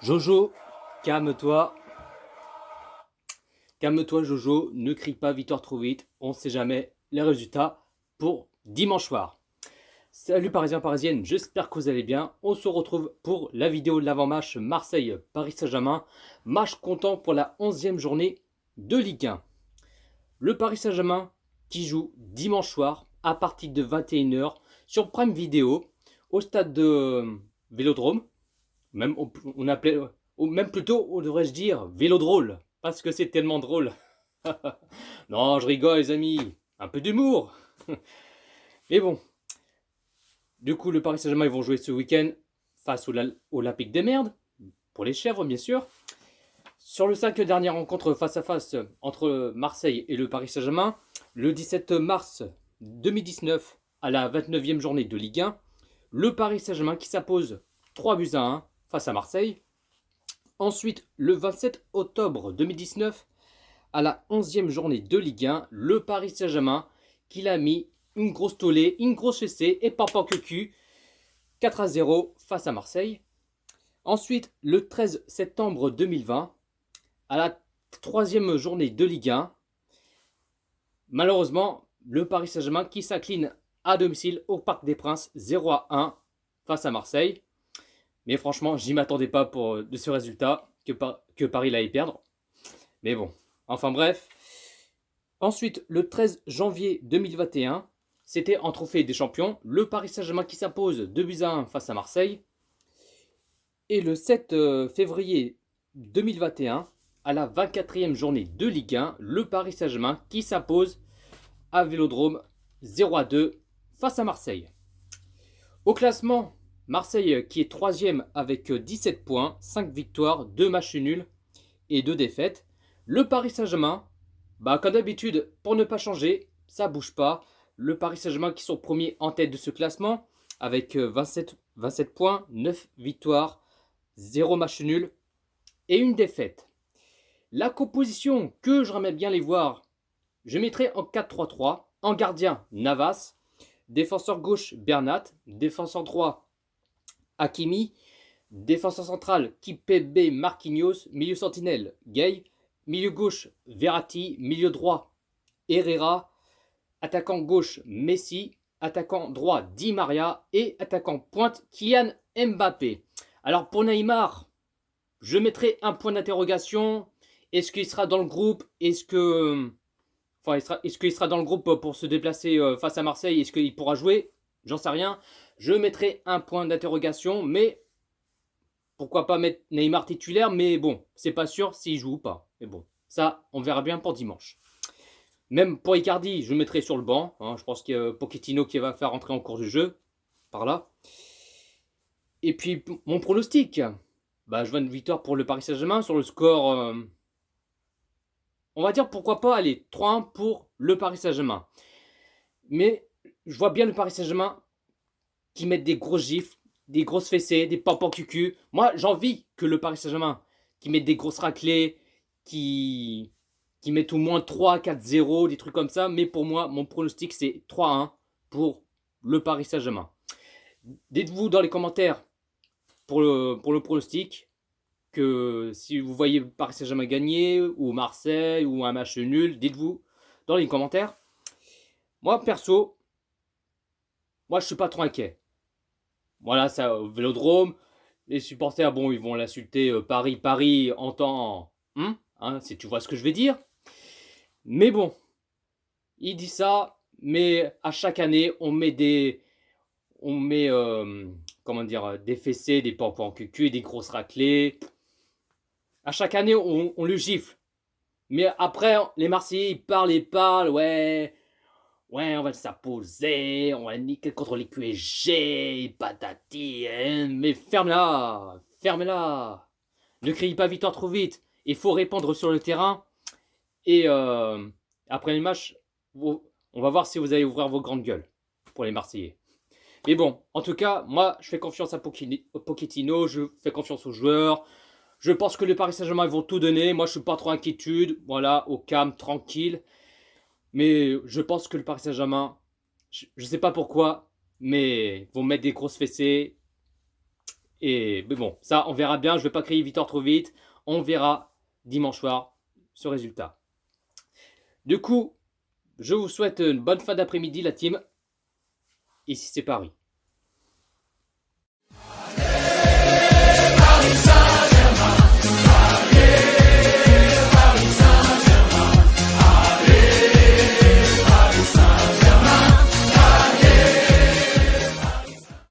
Jojo, calme-toi. Calme-toi, Jojo. Ne crie pas victoire trop vite. On ne sait jamais les résultats pour dimanche soir. Salut Parisiens, Parisiennes. J'espère que vous allez bien. On se retrouve pour la vidéo de l'avant-match Marseille-Paris Saint-Germain. Match comptant pour la 11e journée de Ligue 1. Le Paris Saint-Germain qui joue dimanche soir à partir de 21 h sur Prime Video au stade de Vélodrome. Même on appelait, ou même plutôt, on devrait-je dire Vélodrôle, parce que c'est tellement drôle. Non, je rigole, les amis. Un peu d'humour. Mais bon, du coup, le Paris Saint-Germain, ils vont jouer ce week-end face au Olympique des Merdes, pour les chèvres, bien sûr. Sur le 5 dernières rencontres face à face entre Marseille et le Paris Saint-Germain, le 17 mars 2019, à la 29e journée de Ligue 1, le Paris Saint-Germain qui s'impose 3-1 face à Marseille. Ensuite, le 27 octobre 2019, à la 11e journée de Ligue 1, le Paris Saint-Germain qui l'a mis une grosse tollée, une grosse fessée et papa cucu 4-0 face à Marseille. Ensuite, le 13 septembre 2020, à la 3e journée de Ligue 1, malheureusement, le Paris Saint-Germain qui s'incline à domicile au Parc des Princes 0-1 face à Marseille. Mais franchement, j'y m'attendais pas de ce résultat que Paris allait perdre. Mais bon, enfin bref. Ensuite, le 13 janvier 2021, c'était en trophée des champions. Le Paris Saint-Germain qui s'impose 2-1 face à Marseille. Et le 7 février 2021, à la 24e journée de Ligue 1, le Paris Saint-Germain qui s'impose à Vélodrome 0-2 face à Marseille. Au classement, Marseille qui est 3e avec 17 points, 5 victoires, 2 matchs nuls et 2 défaites. Le Paris Saint-Germain, comme d'habitude, pour ne pas changer, ça bouge pas. Le Paris Saint-Germain qui sont premiers en tête de ce classement avec 27 points, 9 victoires, 0 match nul et une défaite. La composition que j'aimerais bien les voir, je mettrai en 4-3-3. En gardien, Navas. Défenseur gauche, Bernat. Défenseur droit, Hakimi. Défenseur central, Kipembe, Marquinhos. Milieu sentinelle, Gay. Milieu gauche, Verratti. Milieu droit, Herrera. Attaquant gauche, Messi. Attaquant droit, Di Maria. Et attaquant pointe, Kylian Mbappé. Alors pour Neymar, je mettrai un point d'interrogation. Est-ce qu'il sera dans le groupe? Est-ce qu'il sera dans le groupe pour se déplacer face à Marseille? Est-ce qu'il pourra jouer? J'en sais rien. Je mettrai un point d'interrogation, mais pourquoi pas mettre Neymar titulaire? Mais bon, c'est pas sûr s'il joue ou pas. Mais bon, ça, on verra bien pour dimanche. Même pour Icardi, je le mettrai sur le banc. Je pense qu'il y a Pochettino qui va faire rentrer en cours du jeu. Par là. Et puis, mon pronostic. Je vois une victoire pour le Paris Saint-Germain sur le score. On va dire pourquoi pas, allez, 3-1 pour le Paris Saint-Germain. Mais je vois bien le Paris Saint-Germain qui met des grosses gifles, des grosses fessées, des pampans cucu. Moi, j'ai envie que le Paris Saint-Germain qui mette des grosses raclées, qui mette au moins 3-4-0, des trucs comme ça. Mais pour moi, mon pronostic, c'est 3-1 pour le Paris Saint-Germain. Dites-vous dans les commentaires pour le pronostic que si vous voyez Paris Saint-Germain gagner, ou Marseille, ou un match nul, dites-vous dans les commentaires. Moi, perso, je suis pas trop inquiet. Voilà, ça, au Vélodrome, les supporters, bon, ils vont l'insulter, Paris, Paris, entend, si tu vois ce que je vais dire. Mais bon, il dit ça, mais à chaque année, on met comment dire, des fessées, des pompons en cucu, des grosses raclées. À chaque année, on le gifle. Mais après, les Marseillais, ils parlent, ouais, on va s'imposer, on va niquer contre les QSG, patati, mais ferme-la. Ne criez pas victoire trop vite. Il faut répondre sur le terrain. Et après les matchs, on va voir si vous allez ouvrir vos grandes gueules pour les Marseillais. Mais bon, en tout cas, moi, je fais confiance à Pochettino, je fais confiance aux joueurs. Je pense que les Paris Saint-Germain vont tout donner. Moi, je suis pas trop inquiétude. Voilà, au calme, tranquille. Mais je pense que le Paris Saint-Germain, je sais pas pourquoi, mais vont mettre des grosses fessées. Mais bon, ça, on verra bien. Je ne vais pas crier victoire trop vite. On verra dimanche soir ce résultat. Du coup, je vous souhaite une bonne fin d'après-midi, la team. Ici, c'est Paris.